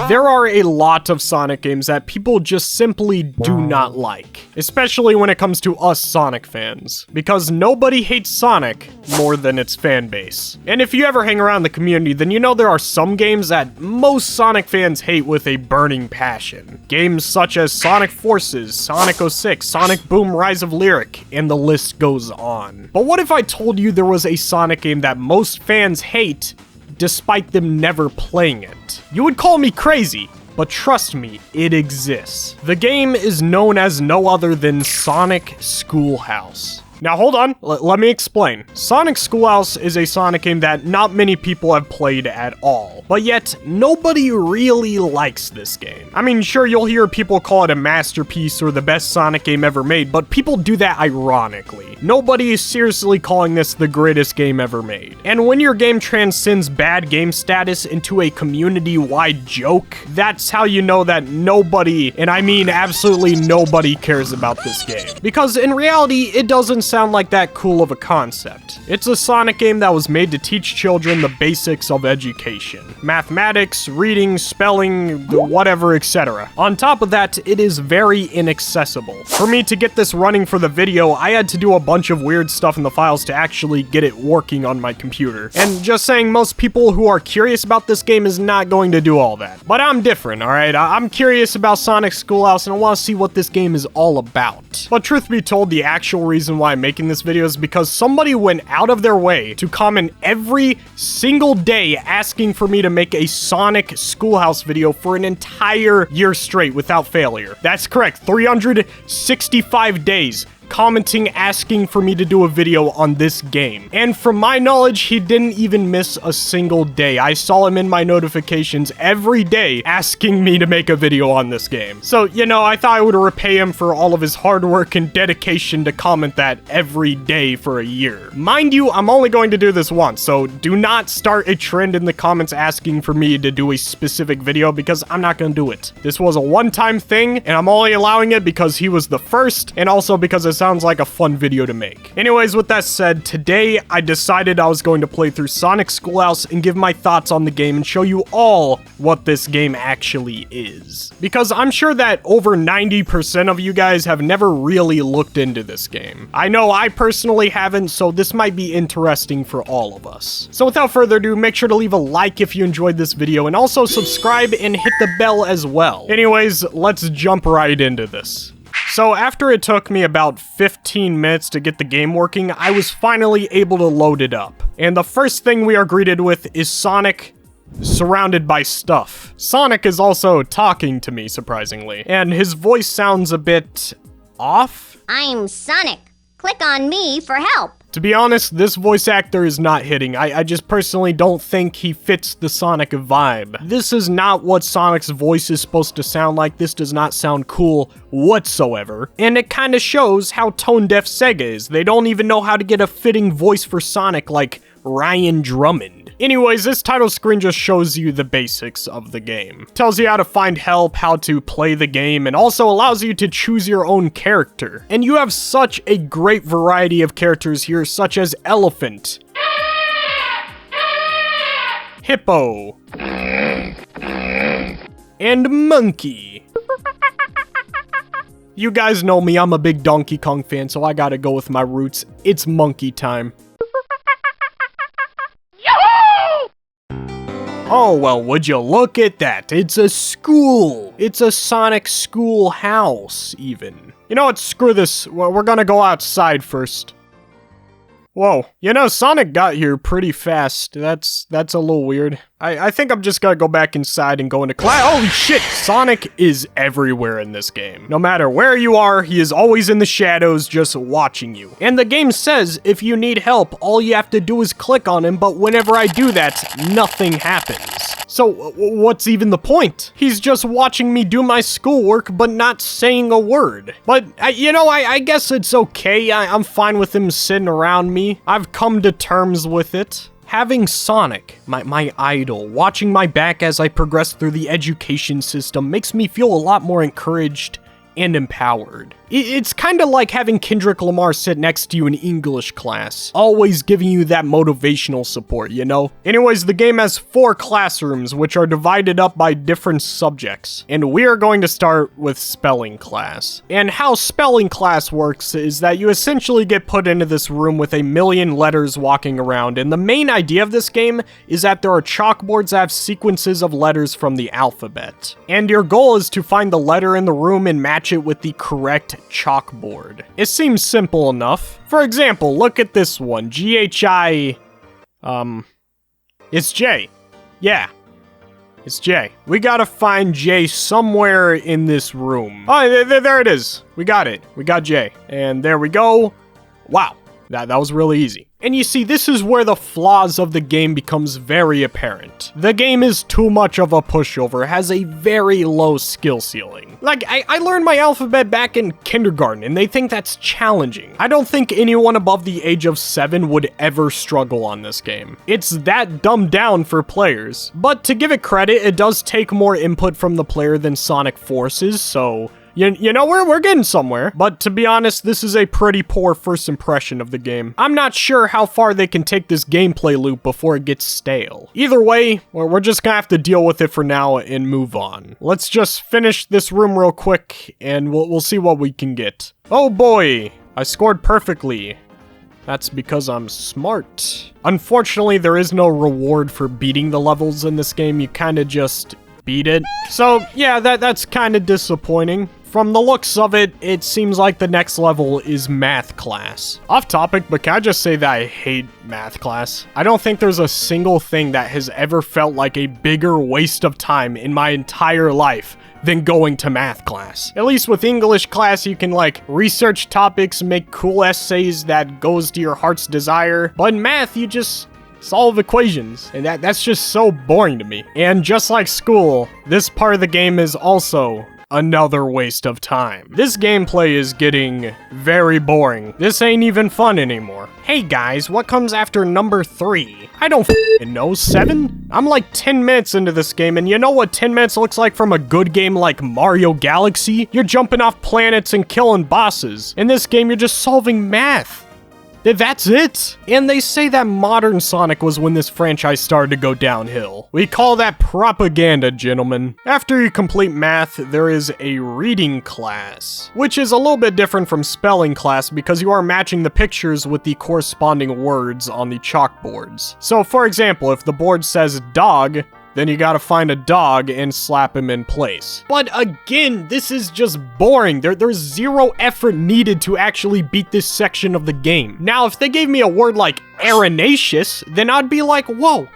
There are a lot of Sonic games that people just simply do not like, especially when it comes to us Sonic fans, because nobody hates Sonic more than its fan base. And if you ever hang around the community, then you know there are some games that most Sonic fans hate with a burning passion. Games such as Sonic Forces, Sonic 06, Sonic Boom Rise of Lyric, and the list goes on. But what if I told you there was a Sonic game that most fans hate despite them never playing it? You would call me crazy, but trust me, it exists. The game is known as no other than Sonic Schoolhouse. Now hold on, let me explain. Sonic Schoolhouse is a Sonic game that not many people have played at all, but yet nobody really likes this game. I mean, sure, you'll hear people call it a masterpiece or the best Sonic game ever made, but people do that ironically. Nobody is seriously calling this the greatest game ever made. And when your game transcends bad game status into a community-wide joke, that's how you know that nobody, and I mean absolutely nobody, cares about this game. Because in reality, it doesn't sound like that cool of a concept. It's a Sonic game that was made to teach children the basics of education. Mathematics, reading, spelling, whatever, etc. On top of that, it is very inaccessible. For me to get this running for the video, I had to do a bunch of weird stuff in the files to actually get it working on my computer. And just saying, most people who are curious about this game is not going to do all that. But I'm different, alright? I'm curious about Sonic Schoolhouse and I want to see what this game is all about. But truth be told, the actual reason why I'm making this video is because somebody went out of their way to comment every single day asking for me to make a Sonic Schoolhouse video for an entire year straight without failure. That's correct, 365 days. Commenting asking for me to do a video on this game. And from my knowledge, he didn't even miss a single day. I saw him in my notifications every day asking me to make a video on this game. So, you know, I thought I would repay him for all of his hard work and dedication to comment that every day for a year. Mind you, I'm only going to do this once, so do not start a trend in the comments asking for me to do a specific video because I'm not going to do it. This was a one-time thing, and I'm only allowing it because he was the first, and also because it sounds like a fun video to make. Anyways, with that said, today I decided I was going to play through Sonic Schoolhouse and give my thoughts on the game and show you all what this game actually is. Because I'm sure that over 90% of you guys have never really looked into this game. I know I personally haven't, so this might be interesting for all of us. So without further ado, make sure to leave a like if you enjoyed this video and also subscribe and hit the bell as well. Anyways, let's jump right into this. So after it took me about 15 minutes to get the game working, I was finally able to load it up. And the first thing we are greeted with is Sonic surrounded by stuff. Sonic is also talking to me, surprisingly, and his voice sounds a bit off. I'm Sonic. Click on me for help. To be honest, this voice actor is not hitting. I just personally don't think he fits the Sonic vibe. This is not what Sonic's voice is supposed to sound like. This does not sound cool whatsoever. And it kind of shows how tone-deaf Sega is. They don't even know how to get a fitting voice for Sonic like Ryan Drummond. Anyways, this title screen just shows you the basics of the game. Tells you how to find help, how to play the game, and also allows you to choose your own character. And you have such a great variety of characters here, such as Elephant, Hippo, and Monkey. You guys know me, I'm a big Donkey Kong fan, so I gotta go with my roots. It's monkey time. Oh, well, would you look at that? It's a school. It's a Sonic Schoolhouse, even. You know what? Screw this. We're gonna go outside first. Whoa. You know, Sonic got here pretty fast. That's a little weird. I think I'm just gonna go back inside and go into class. Holy shit! Sonic is everywhere in this game. No matter where you are, he is always in the shadows just watching you. And the game says if you need help, all you have to do is click on him, but whenever I do that, nothing happens. So, what's even the point? He's just watching me do my schoolwork, but not saying a word. But, you know, I guess it's okay. I'm fine with him sitting around me. I've come to terms with it. Having Sonic, my idol, watching my back as I progress through the education system makes me feel a lot more encouraged and empowered. It's kind of like having Kendrick Lamar sit next to you in English class, always giving you that motivational support, you know? Anyways, the game has 4 classrooms, which are divided up by different subjects, and we are going to start with spelling class. And how spelling class works is that you essentially get put into this room with a million letters walking around, and the main idea of this game is that there are chalkboards that have sequences of letters from the alphabet. And your goal is to find the letter in the room and match it with the correct chalkboard. It seems simple enough. For example, look at this one. G-H-I... It's J. Yeah. It's J. We gotta find J somewhere in this room. Oh, there it is. We got it. We got J. And there we go. Wow. That was really easy. And you see, this is where the flaws of the game becomes very apparent. The game is too much of a pushover, has a very low skill ceiling. Like, I learned my alphabet back in kindergarten, and they think that's challenging. I don't think anyone above the age of 7 would ever struggle on this game. It's that dumbed down for players. But to give it credit, it does take more input from the player than Sonic Forces, so... You know, we're getting somewhere. But to be honest, this is a pretty poor first impression of the game. I'm not sure how far they can take this gameplay loop before it gets stale. Either way, we're just gonna have to deal with it for now and move on. Let's just finish this room real quick, and we'll see what we can get. Oh boy, I scored perfectly. That's because I'm smart. Unfortunately, there is no reward for beating the levels in this game. You kind of just beat it. So yeah, that's kind of disappointing. From the looks of it, it seems like the next level is math class. Off topic, but can I just say that I hate math class? I don't think there's a single thing that has ever felt like a bigger waste of time in my entire life than going to math class. At least with English class, you can like research topics, make cool essays that goes to your heart's desire. But in math, you just solve equations, and that's just so boring to me. And just like school, this part of the game is also another waste of time. This gameplay is getting very boring. This ain't even fun anymore. Hey guys, what comes after number 3? I don't f***ing know. 7? I'm like 10 minutes into this game, and you know what 10 minutes looks like from a good game like Mario Galaxy? You're jumping off planets and killing bosses. In this game, you're just solving math. That's it. And they say that modern Sonic was when this franchise started to go downhill. We call that propaganda, gentlemen. After you complete math, there is a reading class, which is a little bit different from spelling class because you are matching the pictures with the corresponding words on the chalkboards. So for example, if the board says dog, then you gotta find a dog and slap him in place. But again, this is just boring. There's zero effort needed to actually beat this section of the game. Now, if they gave me a word like arenaceous, then I'd be like, whoa.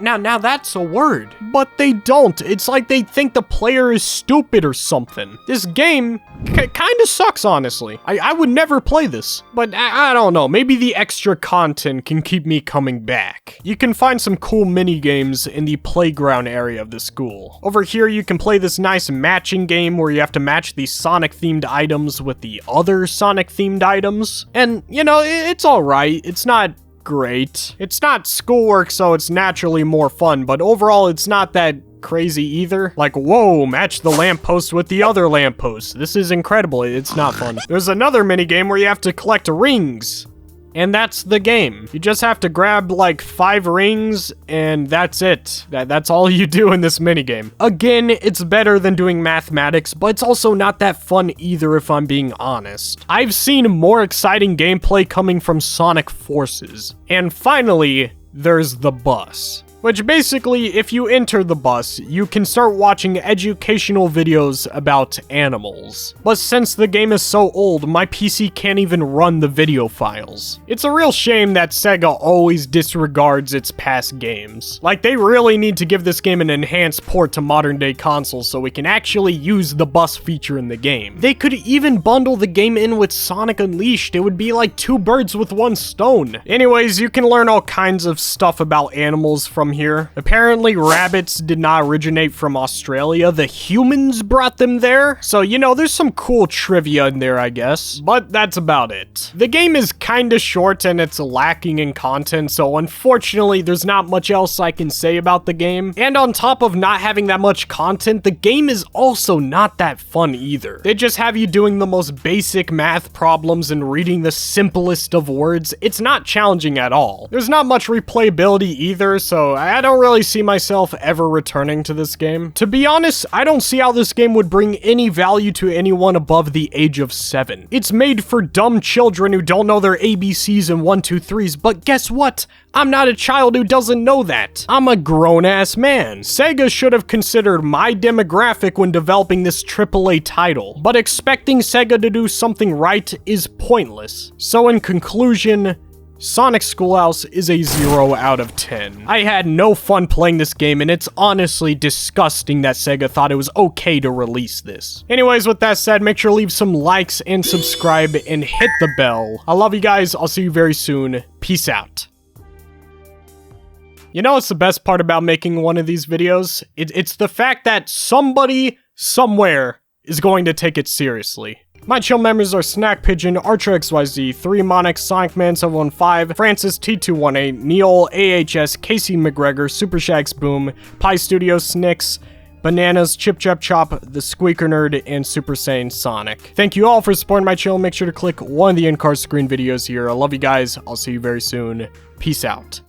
Now that's a word. But they don't. It's like they think the player is stupid or something. This game kinda sucks, honestly. I would never play this. But I don't know, maybe the extra content can keep me coming back. You can find some cool mini games in the playground area of the school. Over here, you can play this nice matching game where you have to match the Sonic-themed items with the other Sonic-themed items. And, you know, it's alright. It's not great. It's not schoolwork, so it's naturally more fun, but overall it's not that crazy either. Like, whoa, match the lamppost with the other lamppost. This is incredible. It's not fun. There's another minigame where you have to collect rings. And that's the game. You just have to grab like 5 rings and that's it. That's all you do in this minigame. Again, it's better than doing mathematics, but it's also not that fun either if I'm being honest. I've seen more exciting gameplay coming from Sonic Forces. And finally, there's the bus. Which basically, if you enter the bus, you can start watching educational videos about animals. But since the game is so old, my PC can't even run the video files. It's a real shame that Sega always disregards its past games. Like, they really need to give this game an enhanced port to modern day consoles so we can actually use the bus feature in the game. They could even bundle the game in with Sonic Unleashed. It would be like 2 birds with 1 stone. Anyways, you can learn all kinds of stuff about animals from here. Apparently, rabbits did not originate from Australia. The humans brought them there. So, you know, there's some cool trivia in there, I guess. But that's about it. The game is kinda short and it's lacking in content, so unfortunately, there's not much else I can say about the game. And on top of not having that much content, the game is also not that fun either. They just have you doing the most basic math problems and reading the simplest of words. It's not challenging at all. There's not much replayability either, so I don't really see myself ever returning to this game. To be honest, I don't see how this game would bring any value to anyone above the age of 7. It's made for dumb children who don't know their ABCs and 1, 2, 3s, but guess what? I'm not a child who doesn't know that. I'm a grown-ass man. Sega should have considered my demographic when developing this AAA title, but expecting Sega to do something right is pointless. So in conclusion, Sonic Schoolhouse is a 0 out of 10. I had no fun playing this game, and it's honestly disgusting that Sega thought it was okay to release this. Anyways, with that said, make sure to leave some likes and subscribe and hit the bell. I love you guys. I'll see you very soon. Peace out. You know what's the best part about making one of these videos? It's the fact that somebody, somewhere, is going to take it seriously. My chill members are Snack Pigeon, Archer XYZ, 3 Monix, Sonic Man 715, Francis T218, Neil, AHS, Casey McGregor, Super Shags Boom, Pie Studio, Snicks, Bananas, Chip Chap Chop, The Squeaker Nerd, and Super Saiyan Sonic. Thank you all for supporting my channel. Make sure to click one of the in-card screen videos here. I love you guys. I'll see you very soon. Peace out.